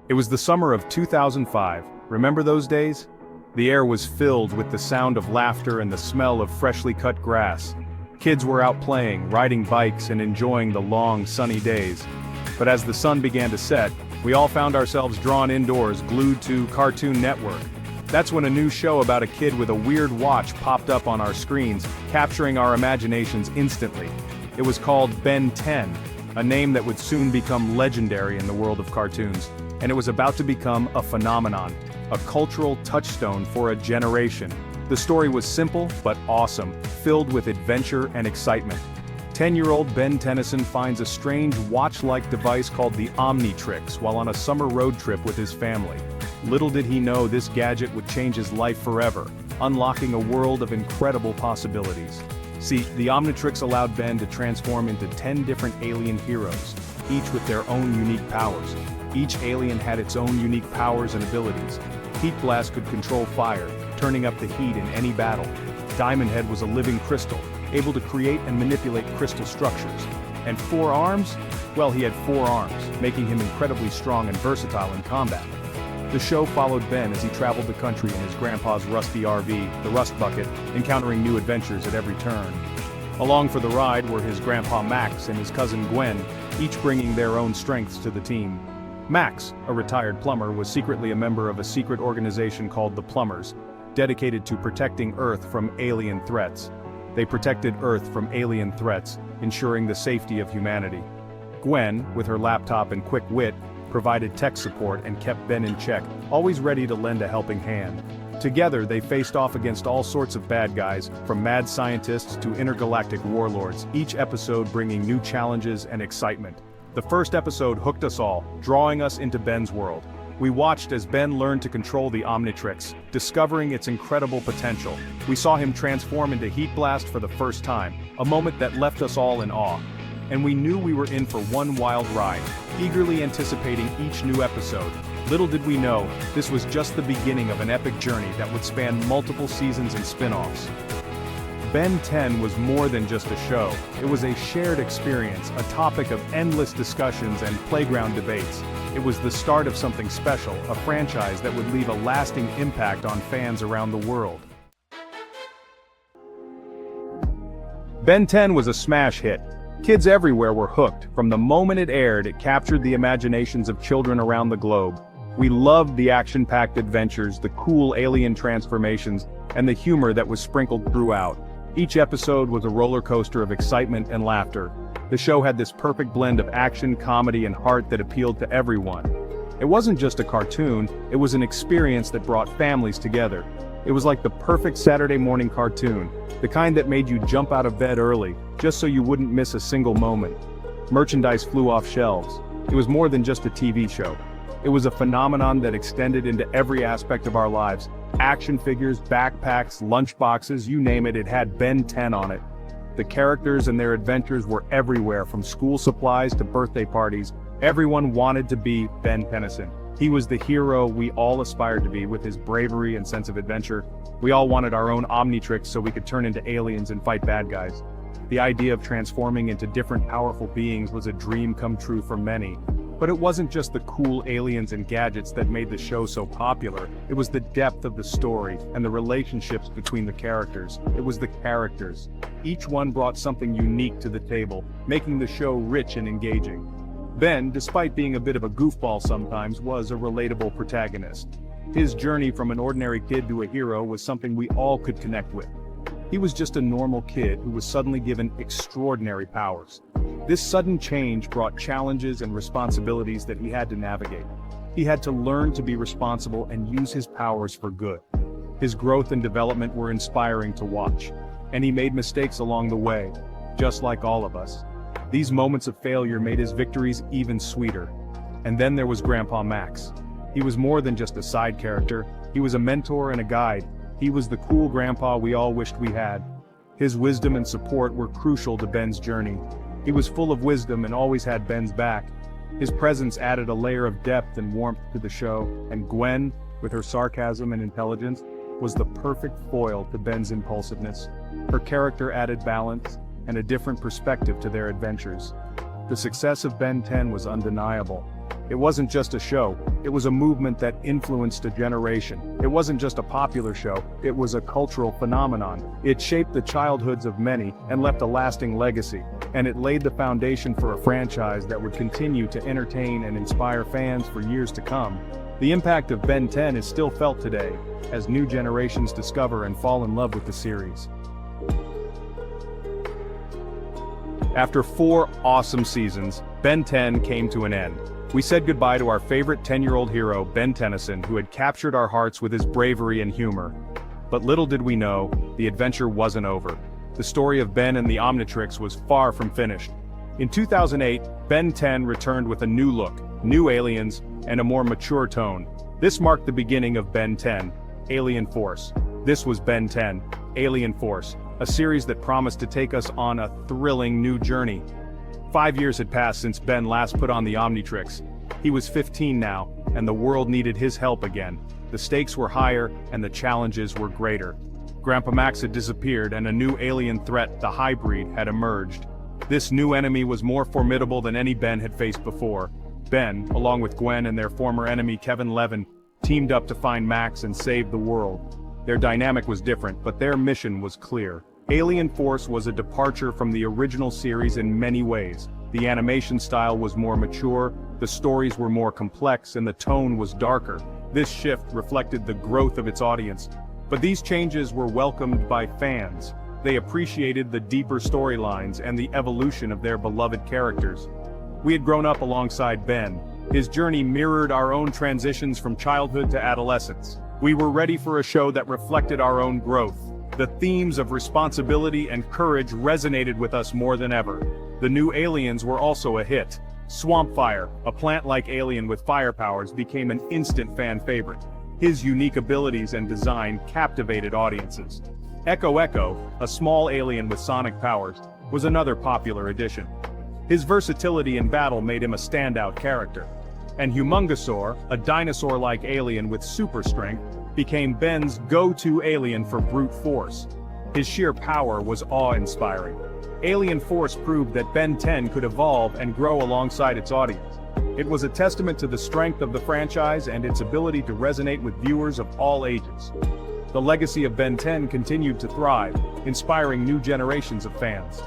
It was the summer of 2005. Remember those days? The air was filled with the sound of laughter and the smell of freshly cut grass. Kids were out playing, riding bikes, and enjoying the long, sunny days. But as the sun began to set, we all found ourselves drawn indoors, glued to Cartoon Network. That's when a new show about a kid with a weird watch popped up on our screens, capturing our imaginations instantly. It was called Ben 10, a name that would soon become legendary in the world of cartoons. And it was about to become a phenomenon, a cultural touchstone for a generation. The story was simple but awesome, filled with adventure and excitement. 10-year-old Ben Tennyson finds a strange watch-like device called the Omnitrix while on a summer road trip with his family. Little did he know this gadget would change his life forever, unlocking a world of incredible possibilities. See, the Omnitrix allowed Ben to transform into 10 different alien heroes, each with their own unique powers. Each alien had its own unique powers and abilities. Heat Blast could control fire, turning up the heat in any battle. Diamond Head was a living crystal, able to create and manipulate crystal structures. And 4 arms? Well, he had 4 arms, making him incredibly strong and versatile in combat. The show followed Ben as he traveled the country in his grandpa's rusty RV, the Rust Bucket, encountering new adventures at every turn. Along for the ride were his grandpa Max and his cousin Gwen, each bringing their own strengths to the team. Max, a retired plumber, was secretly a member of a secret organization called the Plumbers, dedicated to protecting Earth from alien threats. They protected Earth from alien threats, ensuring the safety of humanity. Gwen, with her laptop and quick wit, provided tech support and kept Ben in check, always ready to lend a helping hand. Together they faced off against all sorts of bad guys, from mad scientists to intergalactic warlords, each episode bringing new challenges and excitement. The first episode hooked us all, drawing us into Ben's world. We watched as Ben learned to control the Omnitrix, discovering its incredible potential. We saw him transform into Heat Blast for the first time, a moment that left us all in awe. And we knew we were in for one wild ride, eagerly anticipating each new episode. Little did we know, this was just the beginning of an epic journey that would span multiple seasons and spin-offs. Ben 10 was more than just a show. It was a shared experience, a topic of endless discussions and playground debates. It was the start of something special, a franchise that would leave a lasting impact on fans around the world. Ben 10 was a smash hit. Kids everywhere were hooked. From the moment it aired, it captured the imaginations of children around the globe. We loved the action-packed adventures, the cool alien transformations, and the humor that was sprinkled throughout. Each episode was a roller coaster of excitement and laughter. The show had this perfect blend of action, comedy, and heart that appealed to everyone. It wasn't just a cartoon, it was an experience that brought families together. It was like the perfect Saturday morning cartoon, the kind that made you jump out of bed early, just so you wouldn't miss a single moment. Merchandise flew off shelves. It was more than just a TV show. It was a phenomenon that extended into every aspect of our lives. Action figures, backpacks, lunchboxes, you name it, it had Ben 10 on it. The characters and their adventures were everywhere, from school supplies to birthday parties. Everyone wanted to be Ben Tennyson. He was the hero we all aspired to be, with his bravery and sense of adventure. We all wanted our own Omnitrix so we could turn into aliens and fight bad guys. The idea of transforming into different powerful beings was a dream come true for many. But it wasn't just the cool aliens and gadgets that made the show so popular. It was the depth of the story and the relationships between the characters. It was the characters. Each one brought something unique to the table, making the show rich and engaging. Ben, despite being a bit of a goofball sometimes, was a relatable protagonist. His journey from an ordinary kid to a hero was something we all could connect with. He was just a normal kid who was suddenly given extraordinary powers. This sudden change brought challenges and responsibilities that he had to navigate. He had to learn to be responsible and use his powers for good. His growth and development were inspiring to watch, and he made mistakes along the way, just like all of us. These moments of failure made his victories even sweeter. And then there was Grandpa Max. He was more than just a side character, he was a mentor and a guide. He was the cool grandpa we all wished we had. His wisdom and support were crucial to Ben's journey. He was full of wisdom and always had Ben's back. His presence added a layer of depth and warmth to the show, and Gwen, with her sarcasm and intelligence, was the perfect foil to Ben's impulsiveness. Her character added balance and a different perspective to their adventures. The success of Ben 10 was undeniable. It wasn't just a show, it was a movement that influenced a generation. It wasn't just a popular show, it was a cultural phenomenon. It shaped the childhoods of many and left a lasting legacy. And it laid the foundation for a franchise that would continue to entertain and inspire fans for years to come. The impact of Ben 10 is still felt today, as new generations discover and fall in love with the series. After 4 awesome seasons, Ben 10 came to an end. We said goodbye to our favorite 10-year-old hero, Ben Tennyson, who had captured our hearts with his bravery and humor. But little did we know, the adventure wasn't over. The story of Ben and the Omnitrix was far from finished. In 2008, Ben 10 returned with a new look, new aliens, and a more mature tone. This marked the beginning of Ben 10, Alien Force. This was Ben 10, Alien Force, a series that promised to take us on a thrilling new journey. 5 years had passed since Ben last put on the Omnitrix. He was 15 now, and the world needed his help again. The stakes were higher, and the challenges were greater. Grandpa Max had disappeared, and a new alien threat, the Hybrid, had emerged. This new enemy was more formidable than any Ben had faced before. Ben, along with Gwen and their former enemy Kevin Levin, teamed up to find Max and save the world. Their dynamic was different, but their mission was clear. Alien Force was a departure from the original series in many ways. The animation style was more mature, the stories were more complex, and the tone was darker. This shift reflected the growth of its audience. But these changes were welcomed by fans. They appreciated the deeper storylines and the evolution of their beloved characters. We had grown up alongside Ben. His journey mirrored our own transitions from childhood to adolescence. We were ready for a show that reflected our own growth. The themes of responsibility and courage resonated with us more than ever. The new aliens were also a hit. Swampfire, a plant-like alien with fire powers, became an instant fan favorite. His unique abilities and design captivated audiences. Echo Echo, a small alien with sonic powers, was another popular addition. His versatility in battle made him a standout character. And Humungosaur, a dinosaur-like alien with super strength, became Ben's go-to alien for brute force. His sheer power was awe-inspiring. Alien Force proved that Ben 10 could evolve and grow alongside its audience. It was a testament to the strength of the franchise and its ability to resonate with viewers of all ages. The legacy of Ben 10 continued to thrive, inspiring new generations of fans.